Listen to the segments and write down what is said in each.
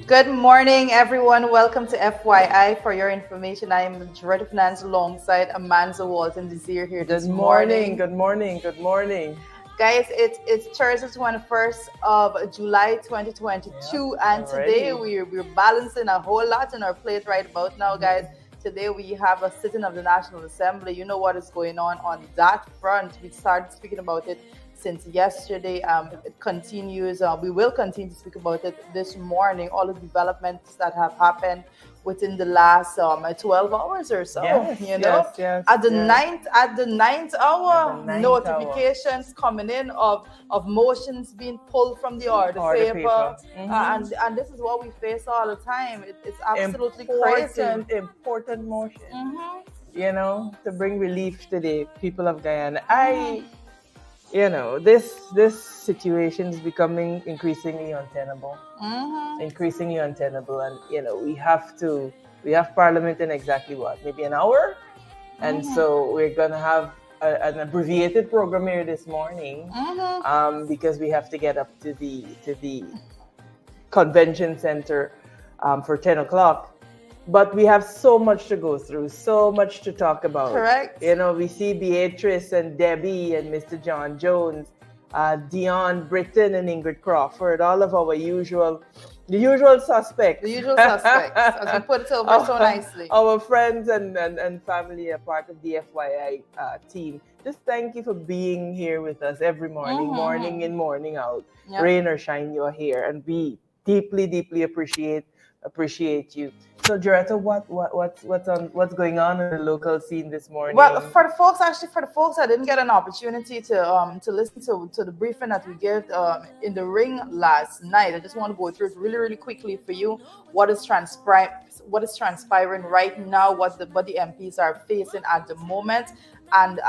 Good morning, everyone. Welcome to FYI. For your information, I am Director of Finance alongside Amanza Walton Desir here Good this morning, morning. good morning, good morning. Guys, it's Thursday, 21st of July 2022, and today Already. we're balancing a whole lot on our plate right about now, guys. Today we have a sitting of the National Assembly. You know what is going on that front. We started speaking about it since yesterday. It continues. We will continue to speak about it this morning. All the developments that have happened within the last 12 hours or so. Yes, You know, yes, at the yes. ninth hour, At the ninth hour. notifications coming in of motions being pulled from the order paper. And this is what we face all the time. It's absolutely crazy. Important motion. Mhm. You know, to bring relief to the people of Guyana. This situation is becoming increasingly untenable. Increasingly untenable, and we have Parliament in exactly what, maybe an hour, and so we're gonna have an abbreviated program here this morning, because we have to get up to the convention center for 10 o'clock. But we have so much to go through, so much to talk about. Correct. We see Beatrice and Debbie and Mr. John Jones, Dion Britton and Ingrid Crawford, all of our usual suspects. The usual suspects, as you put it over so nicely. Our friends and family are part of the FYI team. Just thank you for being here with us every morning, morning in, morning out. Yep. Rain or shine, you're here, and we deeply, deeply appreciate you. So, Joretta, what's going on in the local scene this morning? Well, for the folks, I didn't get an opportunity to listen to the briefing that we gave in the ring last night. I just want to go through it really, really quickly for you. What is transpiring right now? What the MPs are facing at the moment, and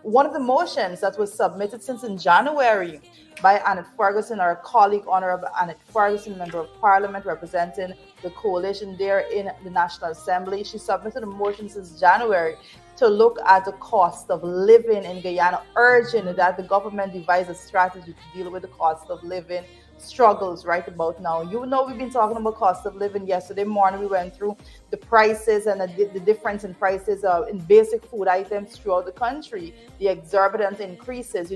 one of the motions that was submitted since in January by Annette Ferguson, our colleague, Honorable Annette Ferguson, Member of Parliament representing the coalition there in the National Assembly. She submitted a motion since January to look at the cost of living in Guyana, urging that the government devise a strategy to deal with the cost of living struggles right about now. We've been talking about cost of living. Yesterday morning we went through the prices and the difference in prices in basic food items throughout the country, the exorbitant increases.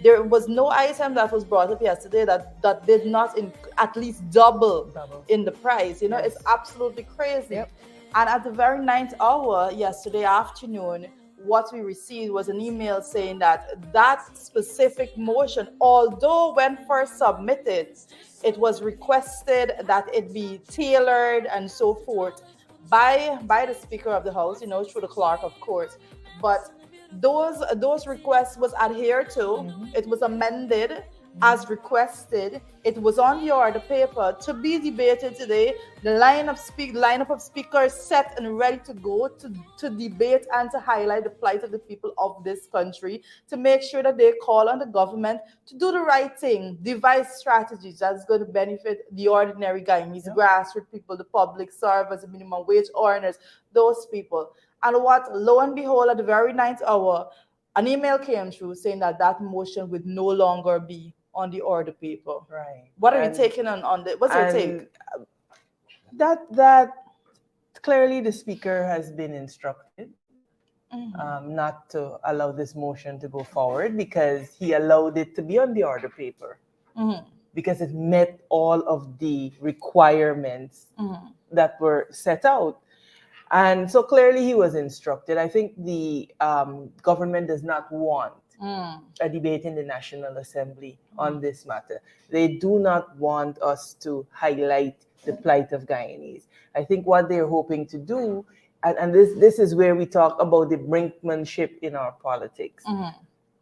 There was no item that was brought up yesterday that did not at least double in the price. Yes. It's absolutely crazy. Yep. And at the very ninth hour yesterday afternoon, what we received was an email saying that specific motion, although when first submitted, it was requested that it be tailored and so forth by the Speaker of the House, through the clerk, of course. But those requests was adhered to. It was amended as requested. It was on the order paper to be debated today. The lineup of speakers set and ready to go to debate and to highlight the plight of the people of this country, to make sure that they call on the government to do the right thing, devise strategies that's going to benefit the ordinary Guyanese, grassroots people, the public servers, the minimum wage earners, those people. And lo and behold, at the very ninth hour, an email came through saying that motion would no longer be on the order paper. Right. What are you taking on the? What's your take? That clearly the speaker has been instructed not to allow this motion to go forward, because he allowed it to be on the order paper because it met all of the requirements that were set out. And so clearly he was instructed. I think the government does not want a debate in the National Assembly on this matter. They do not want us to highlight the plight of Guyanese. I think what they're hoping to do, and this is where we talk about the brinkmanship in our politics.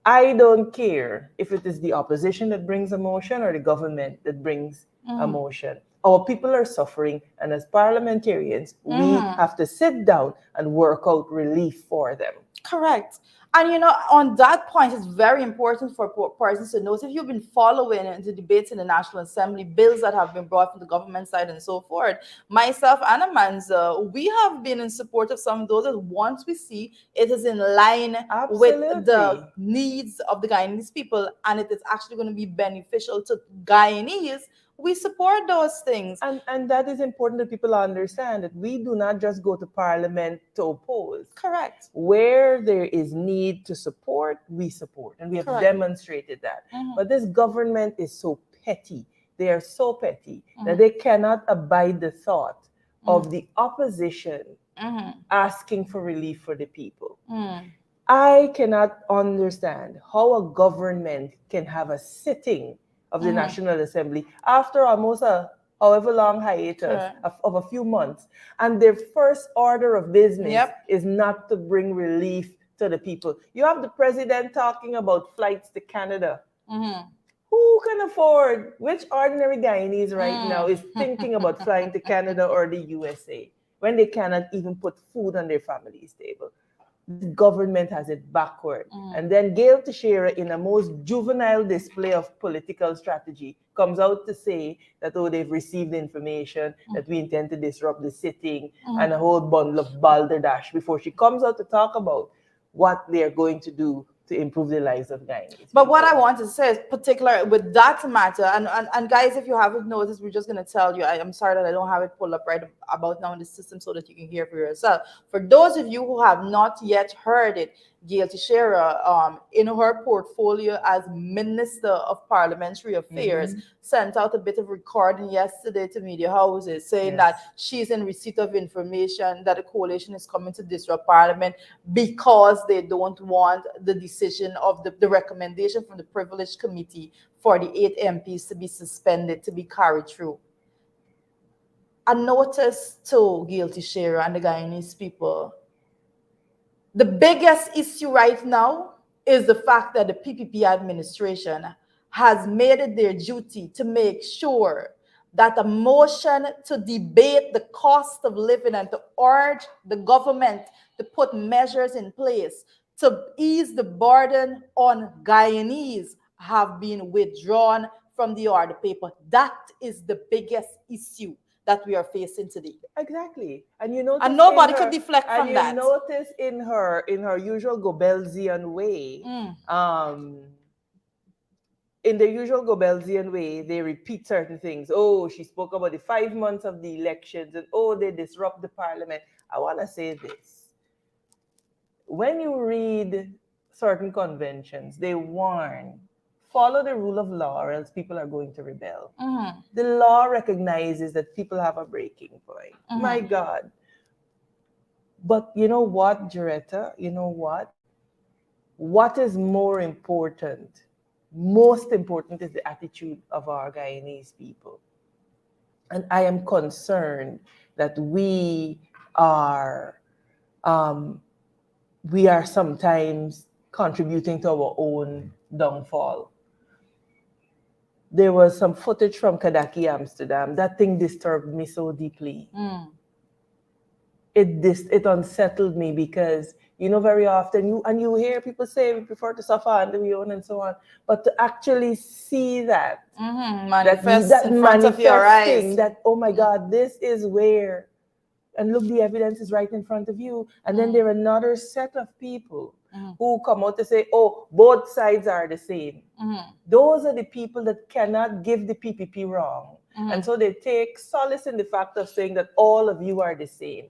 I don't care if it is the opposition that brings a motion or the government that brings a motion. Our people are suffering, and as parliamentarians, we have to sit down and work out relief for them. Correct. And on that point, it's very important for persons to know. If you've been following the debates in the National Assembly, bills that have been brought from the government side and so forth, myself and Amanza, we have been in support of some of those. And once we see it is in line with the needs of the Guyanese people, and it is actually going to be beneficial to Guyanese, we support those things. And that is important that people understand that we do not just go to parliament to oppose. Correct. Where there is need to support, we support. And we have Correct. demonstrated that. But this government is so petty. They are so petty that they cannot abide the thought of the opposition asking for relief for the people. I cannot understand how a government can have a sitting of the National Assembly after almost a however long hiatus of a few months, and their first order of business is not to bring relief to the people. You have the president talking about flights to Canada. Who can afford? Which ordinary Guyanese right now is thinking about flying to Canada or the USA when they cannot even put food on their family's table? This government has it backward. And then Gail Teixeira, in a most juvenile display of political strategy, comes out to say that, oh, they've received information that we intend to disrupt the sitting and a whole bundle of balderdash before she comes out to talk about what they're going to do to improve the lives of Guyanese. But what I want to say is particular with that matter, and guys, if you haven't noticed, we're just going to tell you, I'm sorry that I don't have it pulled up right about now in the system so that you can hear for yourself. For those of you who have not yet heard it, Gail Teixeira, in her portfolio as Minister of Parliamentary Affairs, sent out a bit of recording yesterday to media houses saying that she's in receipt of information that the coalition is coming to disrupt Parliament because they don't want the decision of the recommendation from the Privileged Committee for the 8 MPs to be suspended, to be carried through. A notice to Gail Teixeira and the Guyanese people. The biggest issue right now is the fact that the PPP administration has made it their duty to make sure that a motion to debate the cost of living and to urge the government to put measures in place to ease the burden on Guyanese have been withdrawn from the order paper. That is the biggest issue that we are facing today. Exactly. And you notice, and nobody could deflect from that. And you notice in her usual Goebbelsian way, in the usual Goebbelsian way, they repeat certain things. Oh, she spoke about the 5 months of the elections, and oh, they disrupt the parliament. I want to say this. When you read certain conventions, they warn, follow the rule of law or else people are going to rebel. The law recognizes that people have a breaking point. My God. But you know what, Jaretta? You know what? What is more important? Most important is the attitude of our Guyanese people. And I am concerned that we are sometimes contributing to our own downfall. There was some footage from Kadaki, Amsterdam. That thing disturbed me so deeply. It unsettled me because, very often you hear people say we prefer to suffer under we own and so on, but to actually see that manifest in front of your eyes, that oh my God, this is where, and look, the evidence is right in front of you, and then there are another set of people who come out to say, oh, both sides are the same. Those are the people that cannot give the PPP wrong, and so they take solace in the fact of saying that all of you are the same.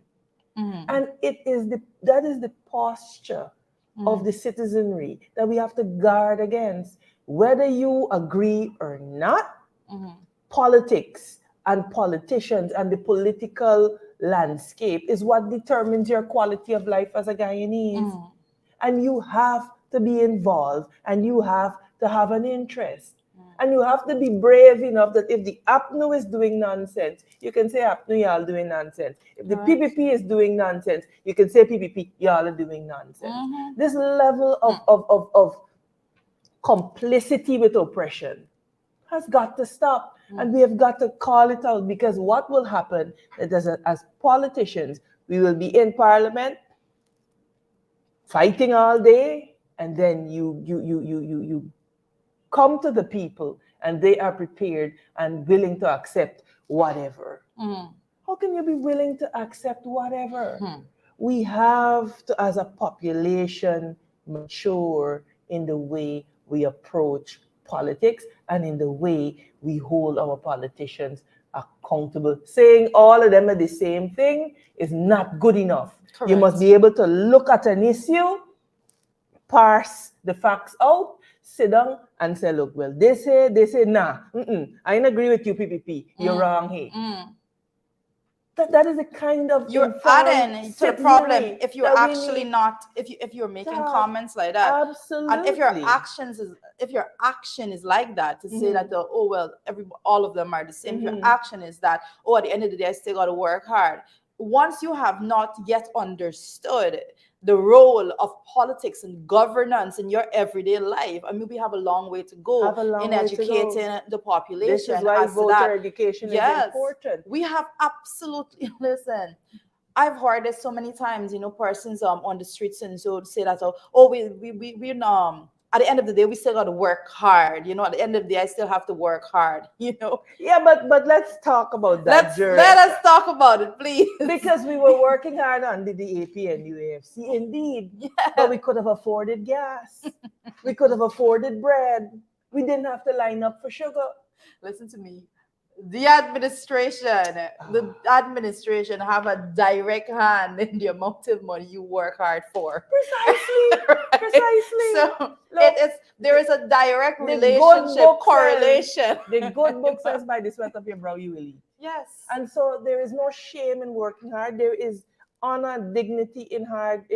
And that is the posture of the citizenry that we have to guard against. Whether you agree or not, politics and politicians and the political landscape is what determines your quality of life as a Guyanese. And you have to be involved, and you have to have an interest. And you have to be brave enough that if the APNU is doing nonsense, you can say APNU, y'all doing nonsense. If the PPP is doing nonsense, you can say PPP, y'all are doing nonsense. This level of complicity with oppression has got to stop. And we have got to call it out, because what will happen is as politicians, we will be in parliament fighting all day, and then you come to the people and they are prepared and willing to accept whatever. How can you be willing to accept whatever? We have to, as a population, mature in the way we approach politics and in the way we hold our politicians accountable. Saying all of them are the same thing is not good enough. You must be able to look at an issue, parse the facts out, sit down and say, look, well, they say, nah, I don't agree with you, PPP. You're wrong here. That is the kind of you're adding to the problem if you're actually not if you're making comments like that. Absolutely. And if your action is like that, to say that all of them are the same. If your action is that, at the end of the day I still got to work hard. Once you have not yet understood the role of politics and governance in your everyday life, I mean, we have a long way to go in educating the population. This is why voter education is important. We have absolutely, listen, I've heard this so many times, persons on the streets and so say that, we at the end of the day, we still got to work hard. At the end of the day, I still have to work hard. Yeah, but let's talk about that. Let us talk about it, please. Because we were working hard under the AP and UAFC, indeed. Yes. But we could have afforded gas. We could have afforded bread. We didn't have to line up for sugar. Listen to me. The administration have a direct hand in the amount of money you work hard for. Precisely. Right? Precisely. So there is a direct relationship, correlation. The good book says, by the sweat of your brow you will eat. Yes. And so there is no shame in working hard. There is honor, dignity in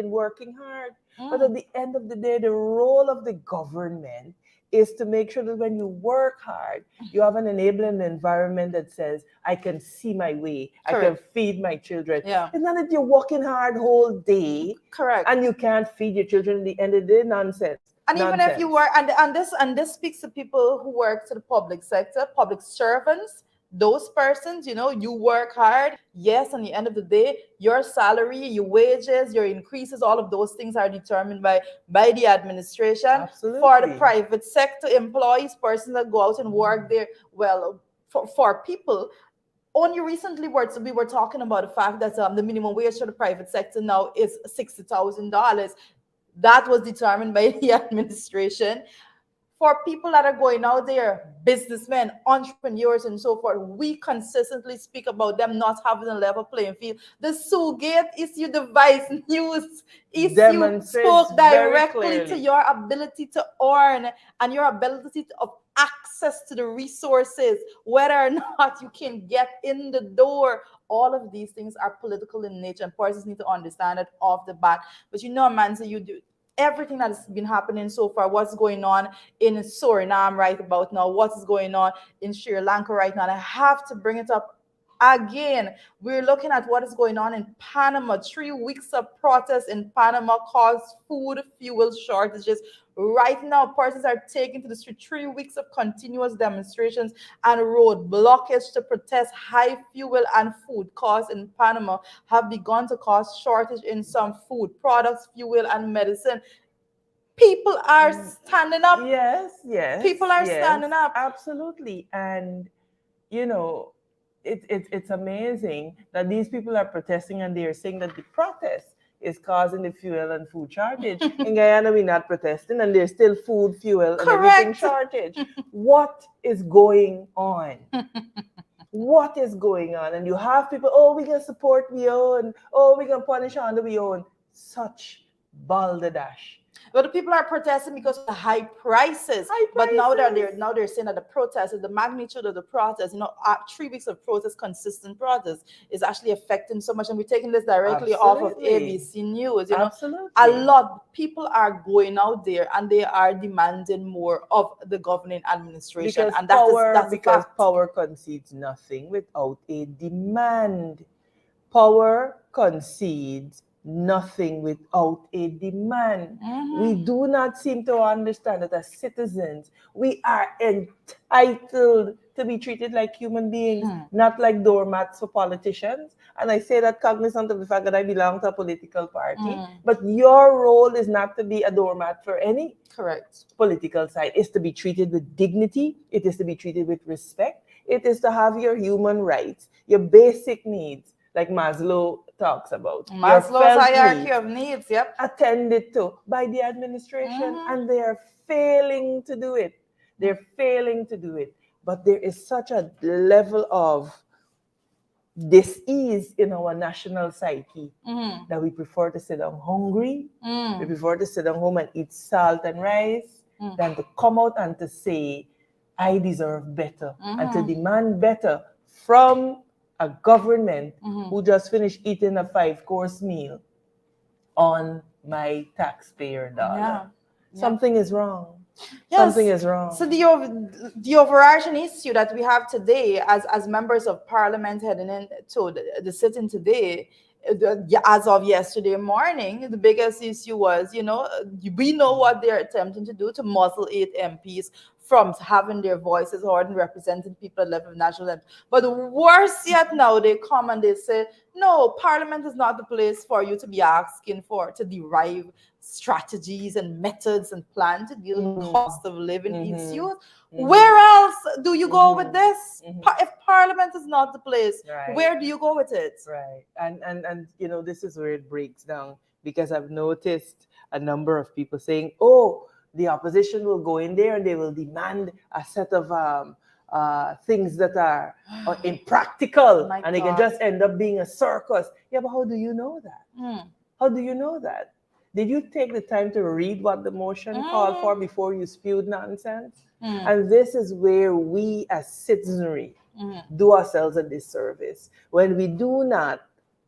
working hard. But at the end of the day, the role of the government is to make sure that when you work hard, you have an enabling environment that says, I can see my way. Correct. I can feed my children. Yeah. It's not that you're working hard whole day. Correct. And you can't feed your children at the end of the day. Nonsense. And even if you work, and this speaks to people who work to the public sector, public servants, those persons, you work hard. Yes, at the end of the day, your salary, your wages, your increases, all of those things are determined by the administration. Absolutely. For the private sector employees, persons that go out and work there, well, for people. Only recently we were talking about the fact that the minimum wage for the private sector now is $60,000. That was determined by the administration. For people that are going out there, businessmen, entrepreneurs, and so forth, we consistently speak about them not having a level playing field. The Sugate issue, the Vice News issue spoke directly to your ability to earn and your ability of access to the resources, whether or not you can get in the door. All of these things are political in nature, and persons need to understand it off the bat. But man, so you do everything that has been happening so far, what's going on in Suriname right about now, what is going on in Sri Lanka right now, and I have to bring it up again. We're looking at what is going on in Panama. 3 weeks of protests in Panama caused food, fuel shortages. Right now, persons are taking to the street. 3 weeks of continuous demonstrations and road blockage to protest high fuel and food costs in Panama have begun to cause shortage in some food products, fuel, and medicine. People are standing up. Yes. People are standing up. Absolutely. And, it's amazing that these people are protesting and they're saying that the protest is causing the fuel and food shortage. In Guyana, we're not protesting and there's still food, fuel, and everything shortage. What is going on? What is going on? And you have people, we're going to support we own, we're going to punish under we own. Such balderdash. But the people are protesting because of the high prices. But now they're saying that the protest, the magnitude of the protest, 3 weeks of protest, consistent protest, is actually affecting so much. And we're taking this directly off of ABC News. Absolutely. A lot of people are going out there and they are demanding more of the governing administration. Because power concedes nothing without a demand. Power concedes nothing without a demand. We do not seem to understand that as citizens, we are entitled to be treated like human beings, not like doormats for politicians. And I say that cognizant of the fact that I belong to a political party. But your role is not to be a doormat for any political side. It's to be treated with dignity. It is to be treated with respect. It is to have your human rights, your basic needs, like Maslow talks about. Maslow's hierarchy of needs, attended to by the administration, and they are failing to do it. They're failing to do it. But there is such a level of dis-ease in our national psyche that we prefer to sit down hungry. We prefer to sit down home and eat salt and rice than to come out and to say, I deserve better, and to demand better from a government who just finished eating a 5-course meal on my taxpayer dollar. Yeah. Something is wrong. Yes. Something is wrong. So the overarching issue that we have today, as members of parliament heading into the sitting today, as of yesterday morning, the biggest issue was, we know what they're attempting to do to muzzle 8 MPs from having their voices heard and representing people at level of national level. But worse yet, now they come and they say, no, parliament is not the place for you to be asking for to derive strategies and methods and plans to deal with cost of living issues. Where else do you go with this? If parliament is not the place, where do you go with it? Right. And this is where it breaks down, because I've noticed a number of people saying, oh, the opposition will go in there and they will demand a set of things that are impractical, and they can just end up being a circus. Yeah, but how do you know that? How do you know that? Did you take the time to read what the motion called for before you spewed nonsense? And this is where we as citizenry do ourselves a disservice when we do not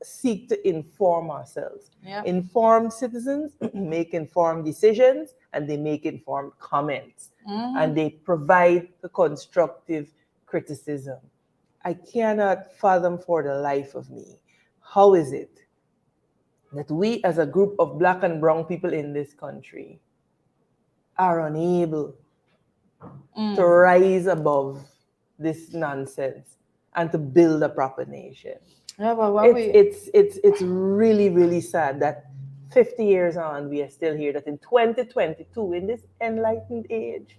seek to inform ourselves. Informed citizens make informed decisions, and they make informed comments, and they provide the constructive criticism. I cannot fathom for the life of me, how is it that we as a group of Black and brown people in this country are unable to rise above this nonsense and to build a proper nation. Yeah, but it's really, really sad that 50 years on, we are still here, that in 2022, in this enlightened age,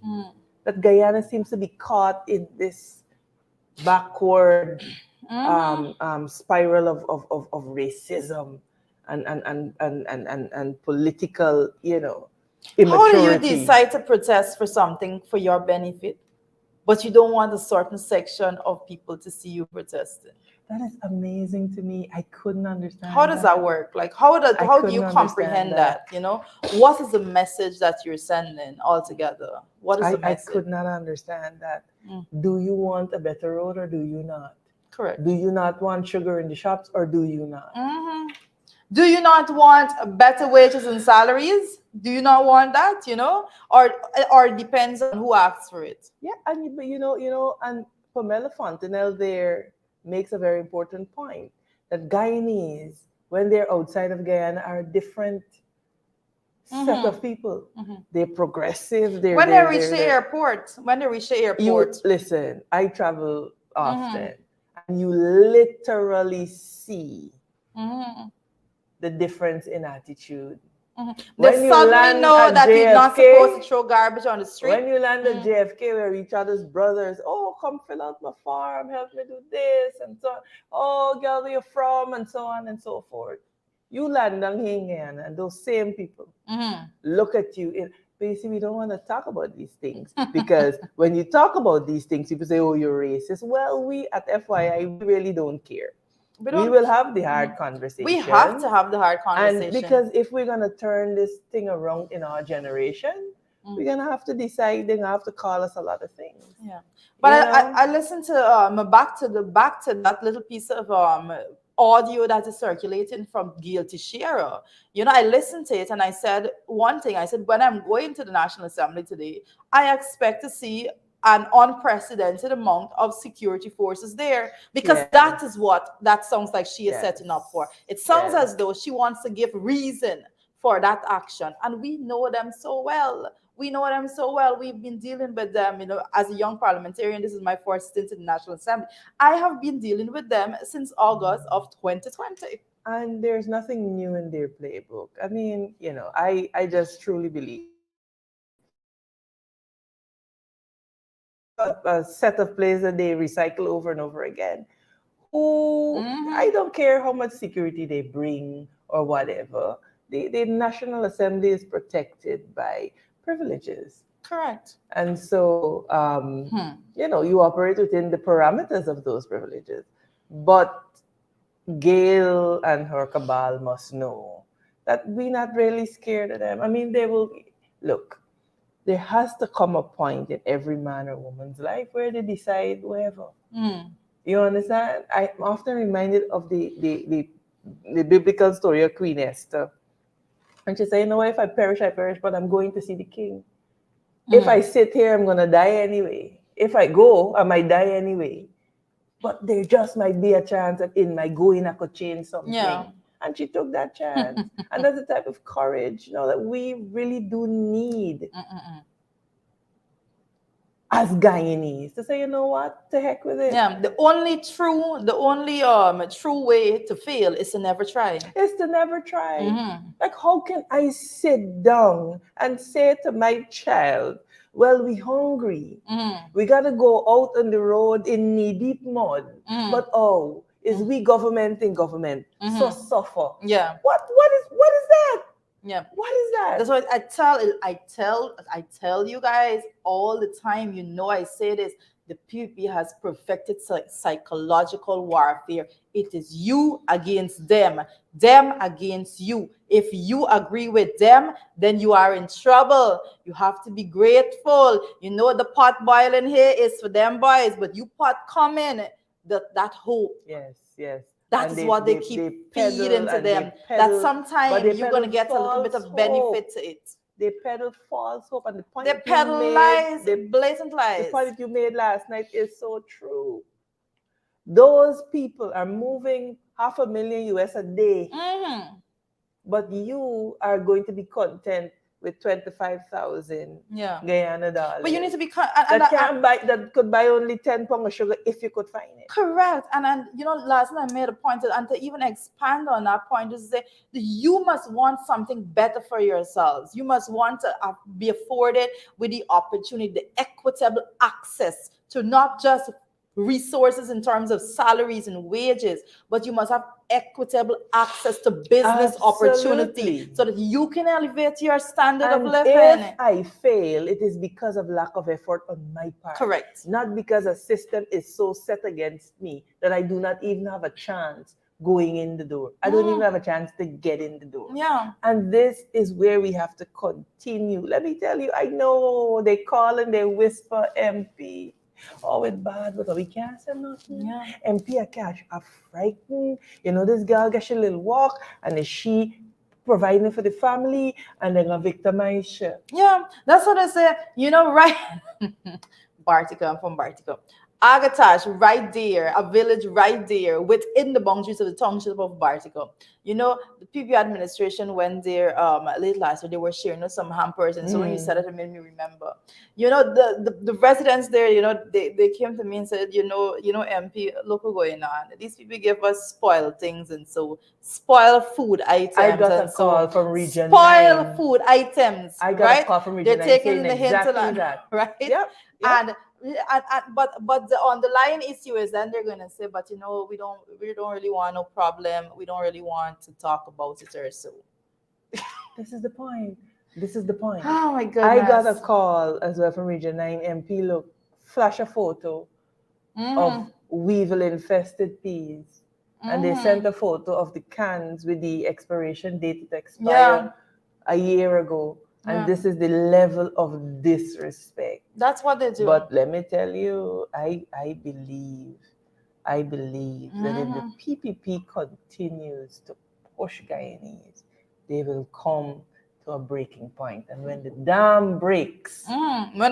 that Guyana seems to be caught in this backward spiral of racism and political, immaturity. How do you decide to protest for something for your benefit, but you don't want a certain section of people to see you protesting? That is amazing to me. I couldn't understand. How does that work? Like, how do you comprehend that? What is the message that you're sending altogether? What is the message? I could not understand that. Do you want a better road or do you not? Correct. Do you not want sugar in the shops or do you not? Do you not want better wages and salaries? Do you not want that? Or it depends on who asks for it. Yeah, and and Pamela Fontenelle there makes a very important point that Guyanese, when they're outside of Guyana, are a different set of people. They're progressive. When they reach the airport. Listen, I travel often, and you literally see the difference in attitude. They suddenly know that you're not supposed to throw garbage on the street. When you land at JFK, we're each other's brothers. Oh, come fill out my farm, help me do this, and so on. Oh, girl, where you from, and so on and so forth. You land on Guyana, and those same people look at you. But you see, we don't want to talk about these things, because when you talk about these things, people say, oh, you're racist. Well, we at FYI, we really don't care. We will have the hard conversation. We have to have the hard conversation. And because if we're going to turn this thing around in our generation, we're going to have to decide, they're going to have to call us a lot of things. Yeah. But I listened to, back to that little piece of audio that is circulating from Gail Teixeira. I listened to it and I said one thing. I said, when I'm going to the National Assembly today, I expect to see an unprecedented amount of security forces there, because that is what that sounds like she is setting up for. It sounds as though she wants to give reason for that action, and we know them so well. We've been dealing with them, as a young parliamentarian. This is my first stint in the National Assembly. I have been dealing with them since August of 2020. And there's nothing new in their playbook. I mean, I just truly believe a set of plays that they recycle over and over again, who I don't care how much security they bring or whatever. The National Assembly is protected by privileges. Correct. And so, you operate within the parameters of those privileges. But Gail and her cabal must know that we're not really scared of them. I mean, they will look. There has to come a point in every man or woman's life where they decide whatever. You understand? I'm often reminded of the biblical story of Queen Esther. And she said, you know what, if I perish, but I'm going to see the king. If I sit here, I'm going to die anyway. If I go, I might die anyway. But there just might be a chance that in my going, I could change something. Yeah. And she took that chance. And that's the type of courage, that we really do need as Guyanese to say, you know what, to heck with it. Yeah, the only true way to fail is to never try. Is to never try. Like, how can I sit down and say to my child, well, we hungry. We gotta go out on the road in knee-deep mud. But is we government in government so suffer? Yeah. What is that? Yeah. What is that? That's what I tell you guys all the time. I say this. The PPP has perfected psychological warfare. It is you against them against you. If you agree with them, then you are in trouble. You have to be grateful. The pot boiling here is for them boys, but you pot coming, that hope. Yes. That is what they keep feeding to them. That sometimes you're going to get a little bit of benefit to it. They peddle false hope, and the point they peddle lies, blatant lies. The point that you made last night is so true. Those people are moving $500,000 US a day, but you are going to be content with 25,000 Guyana dollars. But you need to be that could buy only 10 pounds of sugar if you could find it. Correct. And last night I made a point, and to even expand on that point, is to say that you must want something better for yourselves. You must want to be afforded with the opportunity, the equitable access to not just resources in terms of salaries and wages, but you must have equitable access to business opportunity so that you can elevate your standard of living. If I fail, it is because of lack of effort on my part. Correct. Not because a system is so set against me that I do not even have a chance going in the door. I don't even have a chance to get in the door. Yeah. And this is where we have to continue. Let me tell you, I know they call and they whisper MP. Oh, it's bad, but we can't say nothing. Yeah. MP a cash are frightened. This girl gets a little walk, and she providing for the family, and then a victimize her. Yeah, that's what I say. Right? Bartica, I'm from Bartica. Agatash, right there, a village right there within the boundaries of the township of Bartica. The PPP administration went there late last year. They were sharing some hampers, and so when you said it, it made me remember. The residents there, they came to me and said, MP, look what's going on. These people give us spoiled things, and so spoiled food items. I got a call from Region 9. Spoiled food items. I got a call from Region 9. They're taking the exactly hinterland, that. right? Yep. But the underlying issue is then they're going to say, but we don't really want no problem. We don't really want to talk about it or so. This is the point. Oh my goodness. I got a call as well from Region 9 MP. Look, flash a photo of weevil infested peas. And they sent a photo of the cans with the expiration date that expired a year ago. And this is the level of disrespect. That's what they do. But let me tell you, I believe that if the PPP continues to push Guyanese, they will come to a breaking point. And when the dam breaks, when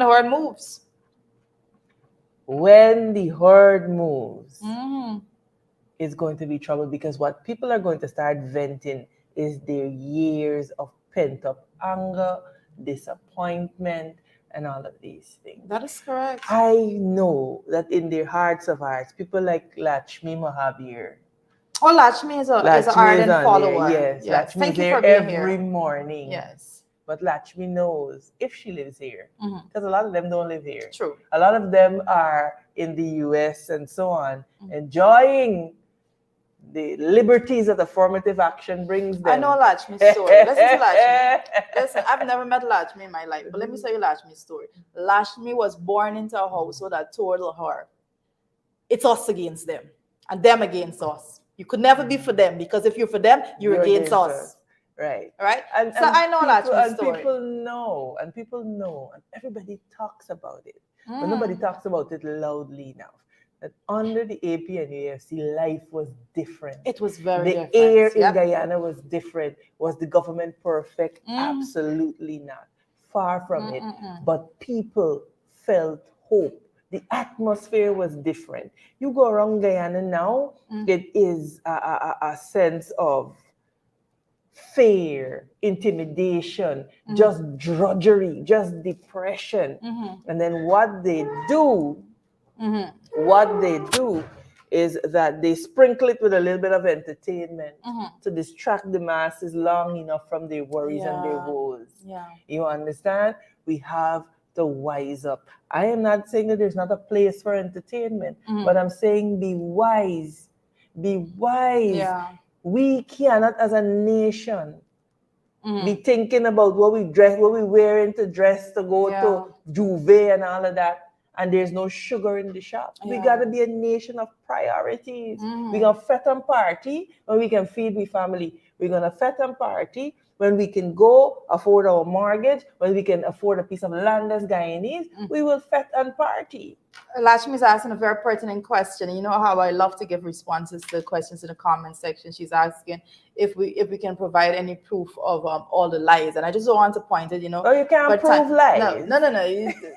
the herd moves, it's going to be trouble, because what people are going to start venting is their years of pent-up anger, disappointment, and all of these things. That is correct. I know that in their hearts of hearts, people like Lakshmi Mahabir. Oh, Lakshmi is an ardent follower. Yes, Lakshmi Thank is you there for being every here. morning. Yes. But Lakshmi knows if she lives here, because a lot of them don't live here. True. A lot of them are in the US and so on, enjoying the liberties that affirmative action brings I them. know Lachmi's story. Listen to Lachmi. Listen, I've never met Lachmi in my life, but let me tell you Lachmi's story. Lachmi was born into a household that told her, it's us against them, and them against us. You could never be for them, because if you're for them, you're against us. Right. Right? And So I know Lachmi's story. People know, and everybody talks about it. But nobody talks about it loudly enough. That under the AP and AFC, life was different. It was very different. The air in Guyana was different. Was the government perfect? Absolutely not. Far from it. But people felt hope. The atmosphere was different. You go around Guyana now, it is a sense of fear, intimidation, just drudgery, just depression. And then what they do is that they sprinkle it with a little bit of entertainment to distract the masses long enough from their worries and their woes. You understand? We have to wise up. I am not saying that there's not a place for entertainment, but I'm saying be wise. Be wise. We cannot, as a nation, be thinking about what we wearing to dress to go to Juve and all of that, and there's no sugar in the shop. We gotta be a nation of priorities. We're gonna fet and party when we can feed we family. We're gonna fet and party when we can go afford our mortgage, when we can afford a piece of land as Guyanese. We will fet and party. Lachmi is asking a very pertinent question. You know how I love to give responses to questions in the comment section. She's asking if we can provide any proof of all the lies, and I just don't want to point it. Oh, you can't prove lies. No.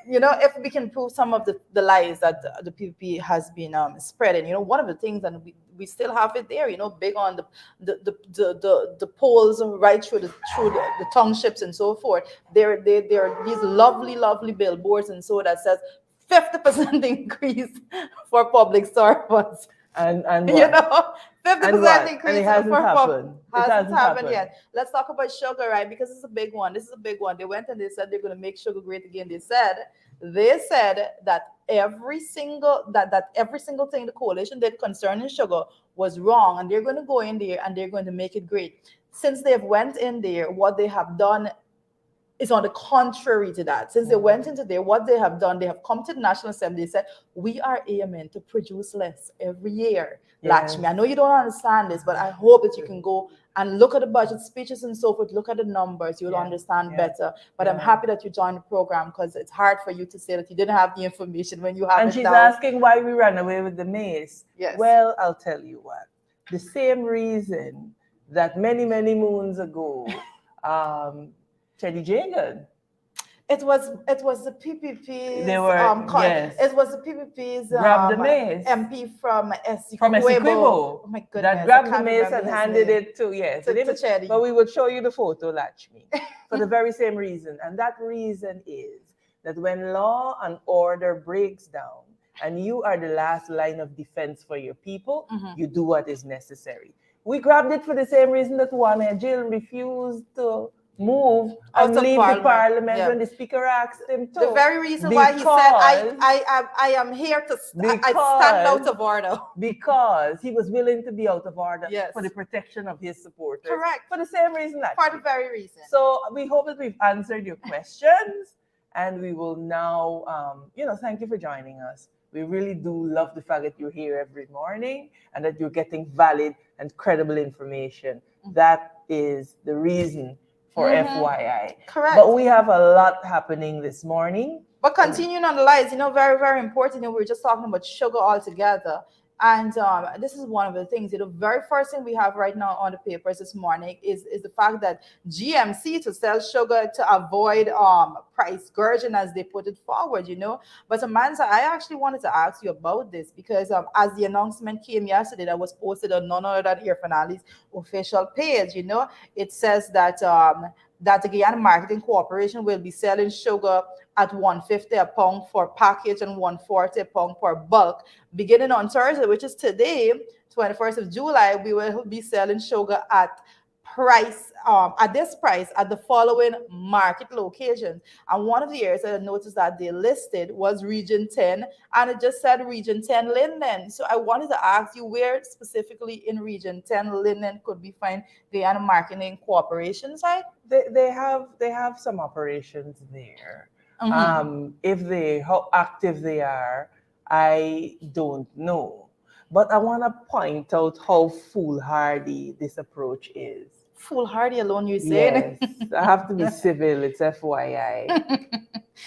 You know, if we can prove some of the lies that the PPP has been spreading. You know, one of the things, and we still have it there. You know, big on the polls right through the townships and so forth. There are these lovely billboards and so that says 50% increase for public servants. And you know, 50% increase. And it hasn't happened. Hasn't happened yet. Let's talk about sugar, right? Because it's a big one. This is a big one. They went and they said they're going to make sugar great again. They said that every single thing the coalition did concerning sugar was wrong, and they're going to go in there and they're going to make it great. Since they've went in there, what they have done is on the contrary to that. Since they went into there, what they have done, they have come to the National Assembly. They said, we are aiming to produce less every year. Yes. Lachmi, I know you don't understand this, but I hope that you can go and look at the budget speeches and so forth, look at the numbers, you'll understand better. But I'm happy that you joined the program, because it's hard for you to say that you didn't have the information when you have and it she's down. asking why we ran away with the maize. Yes. Well, I'll tell you what. The same reason that many moons ago, Teddy Jagan. It was the PPP's. They were yes. It was the PPP's. Grabbed the maize. MP from Essequibo. Oh my goodness! That grabbed the maize and handed it to Teddy. But we will show you the photo, Lachmi, for the very same reason, and that reason is that when law and order breaks down, and you are the last line of defense for your people, you do what is necessary. We grabbed it for the same reason that Juan Jill refused to move and leave the parliament when the speaker asked him to. The very reason why he said, I am here to I stand out of order. Because he was willing to be out of order for the protection of his supporters. Correct. For the same reason. For the very reason. So we hope that we've answered your questions, and we will now, thank you for joining us. We really do love the fact that you're here every morning and that you're getting valid and credible information. That is the reason for FYI. Correct. But we have a lot happening this morning. But continuing on the lies, very, very important. We were just talking about sugar altogether. And this is one of the things, the very first thing we have right now on the papers this morning is the fact that GMC to sell sugar to avoid price gouging, as they put it forward, But Amanda, I actually wanted to ask you about this because as the announcement came yesterday that was posted on none other than Air Finale's official page, it says that that the Guyana Marketing Corporation will be selling sugar at $1.50 a pound for package and $1.40 a pound for bulk. Beginning on Thursday, which is today, 21st of July, we will be selling sugar at price at this price at the following market locations. And one of the areas that I noticed that they listed was region 10, and it just said region 10 Linden. So I wanted to ask you, where specifically in region 10 Linden could we find Guyana Marketing Corporation site? They have some operations there. How active they are, I don't know. But I want to point out how foolhardy this approach is. Foolhardy alone, you saying? Yes, I have to be civil. It's FYI.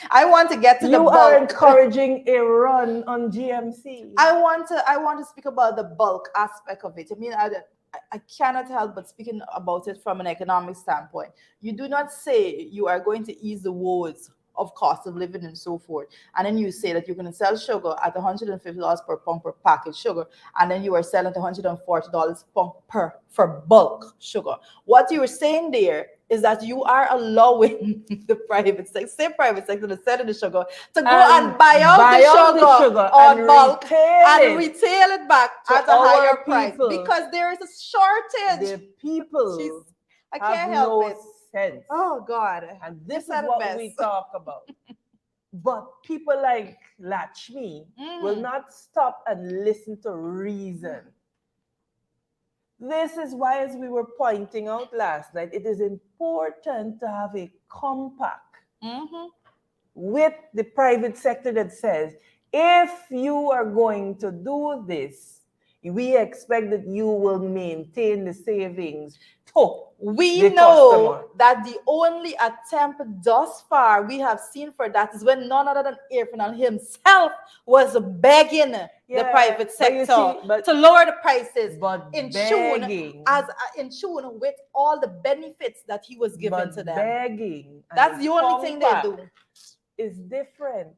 I want to get to the You bulk. are encouraging a run on GMC. I want to speak about the bulk aspect of it. I mean, I cannot help but speaking about it from an economic standpoint. You do not say you are going to ease the woes of cost of living and so forth, and then you say that you're going to sell sugar at $150 per pound per package sugar, and then you are selling at $140 per for bulk sugar. What you are saying there is that you are allowing the private sector to sell the sugar to go and buy out the sugar on bulk and retail it back at a higher price because there is a shortage. The people I can't help it. Sense. Oh God! And this is what we talk about. But people like Lakshmi will not stop and listen to reason. This is why, as we were pointing out last night, it is important to have a compact with the private sector that says, if you are going to do this, we expect that you will maintain the savings. We know that the only attempt thus far we have seen for that is when none other than Irfan himself was begging the private sector to lower the prices in tune with all the benefits that he was giving to them. Begging, that's the only thing they do. Is different.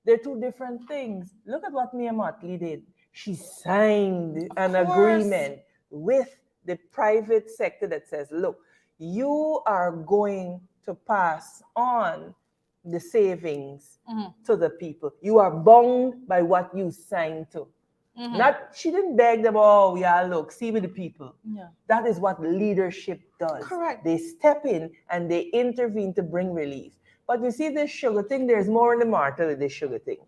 They're two different things. Look at what Mia Motley did. She signed an agreement with the private sector that says, look, you are going to pass on the savings to the people. You are bound by what you signed to. She didn't beg them, oh, yeah, look, see with the people. Yeah. That is what leadership does. Correct. They step in and they intervene to bring relief. But you see this sugar thing, there's more in the matter with this sugar thing.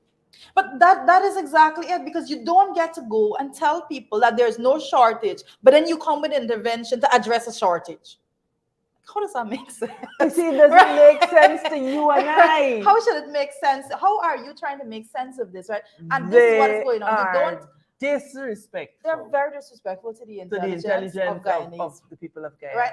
But that is exactly it, because you don't get to go and tell people that there's no shortage, but then you come with intervention to address a shortage. How does that make sense? You see, it doesn't make sense to you and I. How should it make sense? How are you trying to make sense of this, right? And this is what is going on. You don't disrespectful. They're very disrespectful to the intelligence of Guyanese, of the people of Guyana. Right?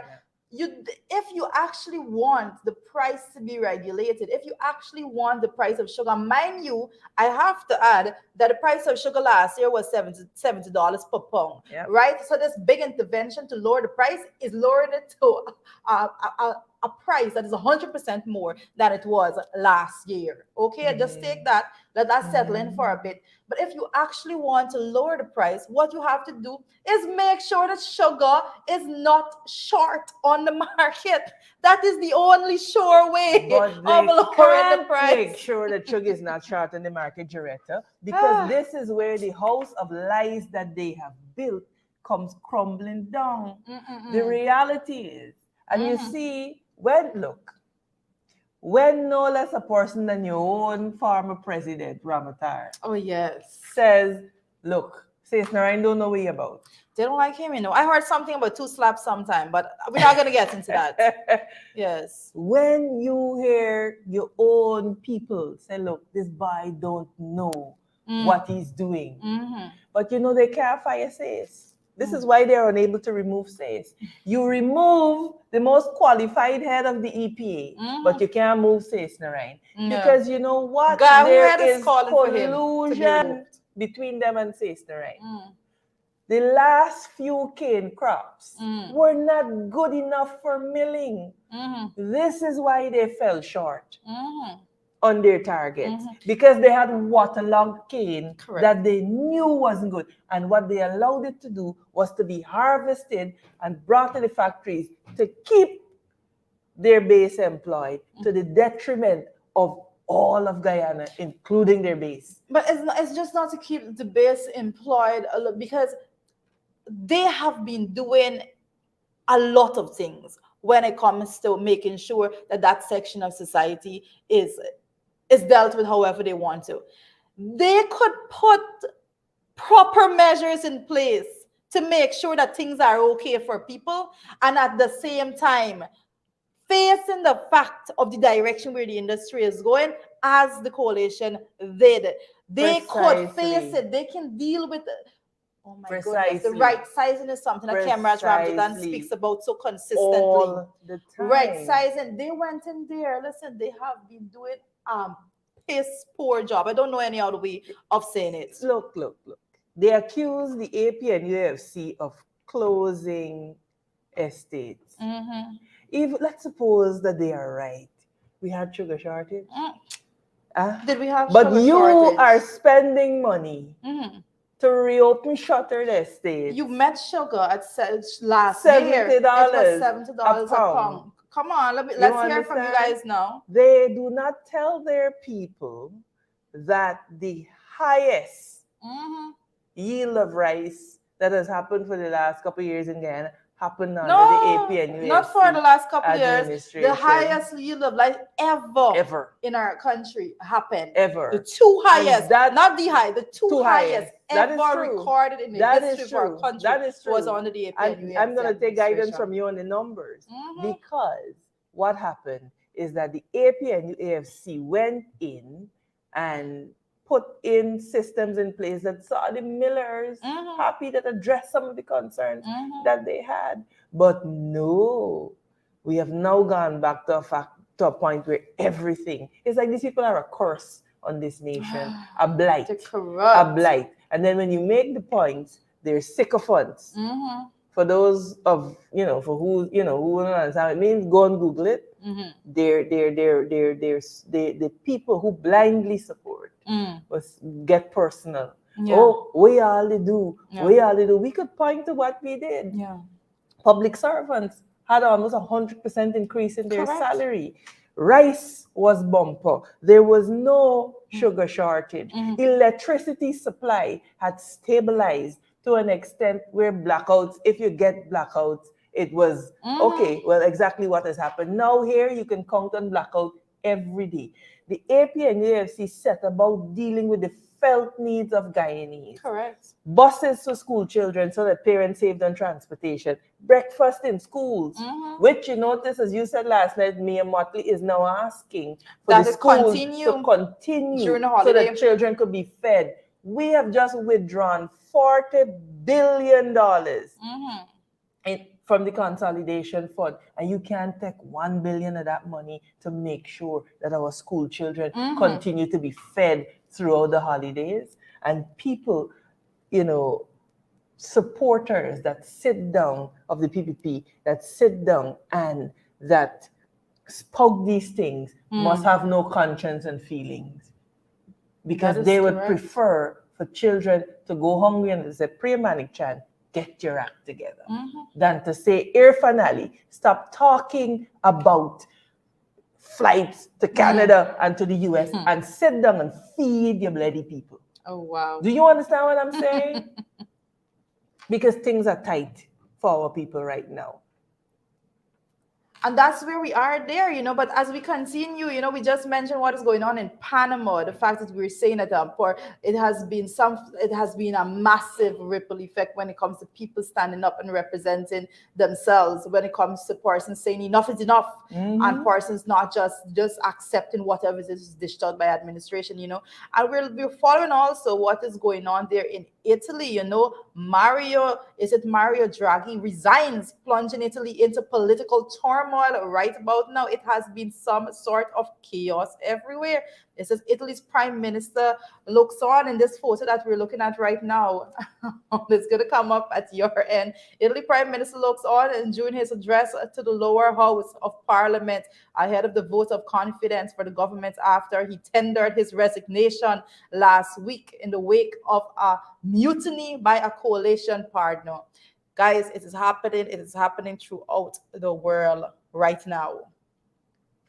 If you actually want the price to be regulated, if you actually want the price of sugar, mind you, I have to add that the price of sugar last year was $70 per pound, right? So this big intervention to lower the price is lowering it to a price that is 100% more than it was last year. Okay, just take that, let that settle in for a bit. But if you actually want to lower the price, what you have to do is make sure that sugar is not short on the market. That is the only sure way of lowering the price. Make sure that sugar is not short on the market, Jaretta, because this is where the house of lies that they have built comes crumbling down. The reality is, and you see, when no less a person than your own former president, Ramatar, says, look, says Narayan don't know what you're about. They don't like him, you know. I heard something about 2 slaps sometime, but we're not going to get into that. Yes. When you hear your own people say, look, this boy don't know what he's doing. But you know, they can't fire says. This is why they're unable to remove SACE. You remove the most qualified head of the EPA, but you can't move SACE, Narayan. Because you know what? There is collusion between them and SACE, Narayan. The last few cane crops were not good enough for milling. This is why they fell short on their targets, because they had waterlogged cane that they knew wasn't good. And what they allowed it to do was to be harvested and brought to the factories to keep their base employed to the detriment of all of Guyana, including their base. But it's just not to keep the base employed, because they have been doing a lot of things when it comes to making sure that that section of society is dealt with however they want to. They could put proper measures in place to make sure that things are okay for people, and at the same time facing the fact of the direction where the industry is going, as the coalition did. They could face Precisely. it. They can deal with it. Oh my goodness. The Precisely. right sizing is something that Cameron Ramjadan speaks Precisely. about so consistently. All the Right time. sizing. They went in there. Listen, they have been doing piss poor job. I don't know any other way of saying it. Look. They accuse the AP and UFC of closing estates. Mm-hmm. If let's suppose that they are right, we had sugar shortage. Did we have But sugar you shortage? are spending money Mm-hmm. to reopen shuttered estates. You met sugar at last $70 year. It was $70 a pound. pound. Come on, let's hear from you understand? guys now. They do not tell their people that the highest Mm-hmm. yield of rice that has happened for the last couple of years in Ghana happened under No, the AP and UFC not for the last couple of years. administration. The highest yield of life ever Ever. in our country happened. Ever. The two highest, that- not the high, the two highest That is ever true. recorded in the That history is of our true. country That is true. was under the AP and UFC I'm going to take guidance administration. from you on the numbers Mhm. because what happened is that the AP and UAFC went in and put in systems in place that saw the millers Mhm. happy, that addressed some of the concerns Mhm. that they had. But no, we have now gone back to a point where everything is like these people are a curse on this nation, a blight, They're corrupt. a blight. And then when you make the points, they're sycophants. Mhm. For those of for who who don't understand what it means, go and Google it. Mhm. They're the people who blindly support was get personal. Yeah. Oh, we all they do. Yeah. We all they do. We could point to what we did. Yeah. Public servants had almost 100% increase in their Correct. salary. Rice was bumper. There was no sugar shortage. Mhm. Electricity supply had stabilized to an extent where blackouts, if you get blackouts, it was okay, well, exactly what has happened. Now here you can count on blackout every day. The AP and AFC set about dealing with the felt needs of Guyanese. Correct. Buses for school children so that parents saved on transportation. Breakfast in schools, which you notice, as you said last night, Mia Motley is now asking for That the it schools continue to continue during the so holiday. that children could be fed. We have just withdrawn $40 billion from the consolidation fund, and you can't take $1 billion of that money to make sure that our school children continue to be fed throughout the holidays. And people, supporters that sit down of the PPP, that sit down and that spout these things must have no conscience and feelings, because they would prefer for children to go hungry and say, Priya Manik Chan, get your act together, than to say, Irfan Ali, stop talking about flights to Canada and to the US and sit down and feed your bloody people. Oh, wow. Do you understand what I'm saying? Because things are tight for our people right now. And that's where we are there, but as we continue, we just mentioned what is going on in Panama, the fact that we're saying that it has been a massive ripple effect when it comes to people standing up and representing themselves, when it comes to persons saying enough is enough, and persons not just accepting whatever is dished out by administration, and we're following also what is going on there in Italy. Mario Draghi resigns, plunging Italy into political turmoil right about now. It has been some sort of chaos everywhere. It says Italy's prime minister looks on in this photo that we're looking at right now. It's going to come up at your end. Italy prime minister looks on and during his address to the lower house of parliament ahead of the vote of confidence for the government after he tendered his resignation last week in the wake of a mutiny by a coalition partner. Guys, it is happening. It is happening throughout the world right now.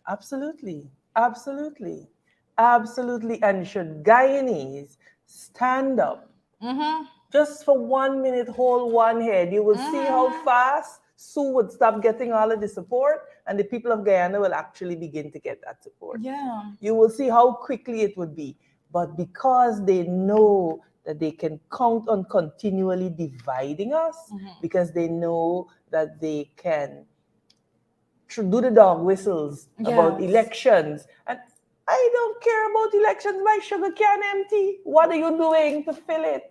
Absolutely. And should Guyanese stand up just for 1 minute, hold one head, you will see how fast Sue would stop getting all of the support, and the people of Guyana will actually begin to get that support. Yeah. You will see how quickly it would be. But because they know that they can count on continually dividing us, because they know that they can do the dog whistles about elections. And I don't care about elections. My sugar can empty. What are you doing to fill it?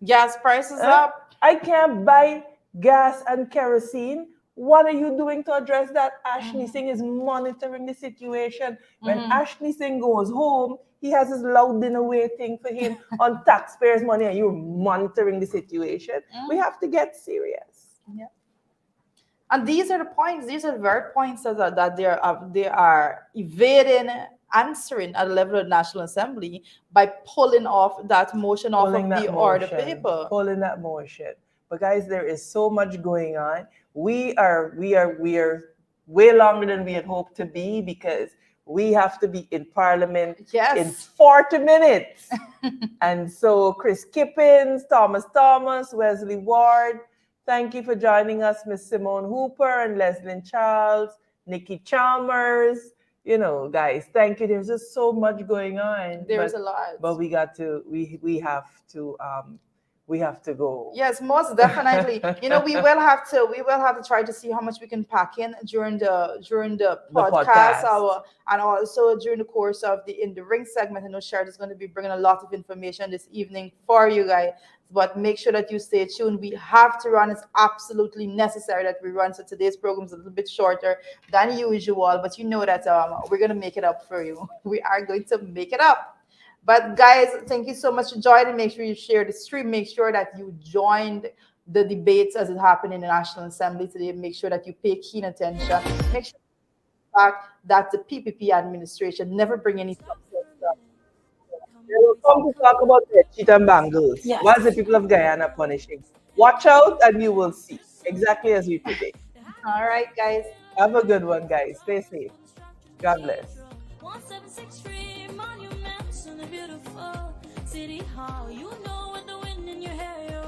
Gas prices up. I can't buy gas and kerosene. What are you doing to address that? Ashley Singh is monitoring the situation. When Ashley Singh goes home, he has his loud dinner waiting for him on taxpayers' money, and you're monitoring the situation. We have to get serious. Yeah. And these are the points. These are the very points that they are evading answering at the level of the National Assembly by pulling off that motion off of the order paper. Pulling that motion. But guys, there is so much going on. We are way longer than we had hoped to be, because we have to be in Parliament in 40 minutes. And so Chris Kippins, Thomas, Wesley Ward, thank you for joining us, Miss Simone Hooper and Leslyn Charles, Nikki Chalmers. You know, guys, thank you. There's just so much going on. There's a lot. But we have to go. Yes, most definitely. We will have to try to see how much we can pack in during the podcast hour, and also during the course of in the ring segment. I know Sharon is going to be bringing a lot of information this evening for you guys. But make sure that you stay tuned. We have to run. It's absolutely necessary that we run. So today's program is a little bit shorter than usual, but you know that we're going to make it up for you. We are going to make it up. But guys, thank you so much for joining. Make sure you share the stream. Make sure that you joined the debates as it happened in the National Assembly today. Make sure that you pay keen attention. Make sure that the PPP administration never bring any success. They will come to talk about the cheetah bangles. Yes. What's the people of Guyana punishing? Watch out and you will see. Exactly as we predict. All right, guys. Have a good one, guys. Stay safe. God bless. 176 monuments in a beautiful city hall. You know, with the wind in your hair,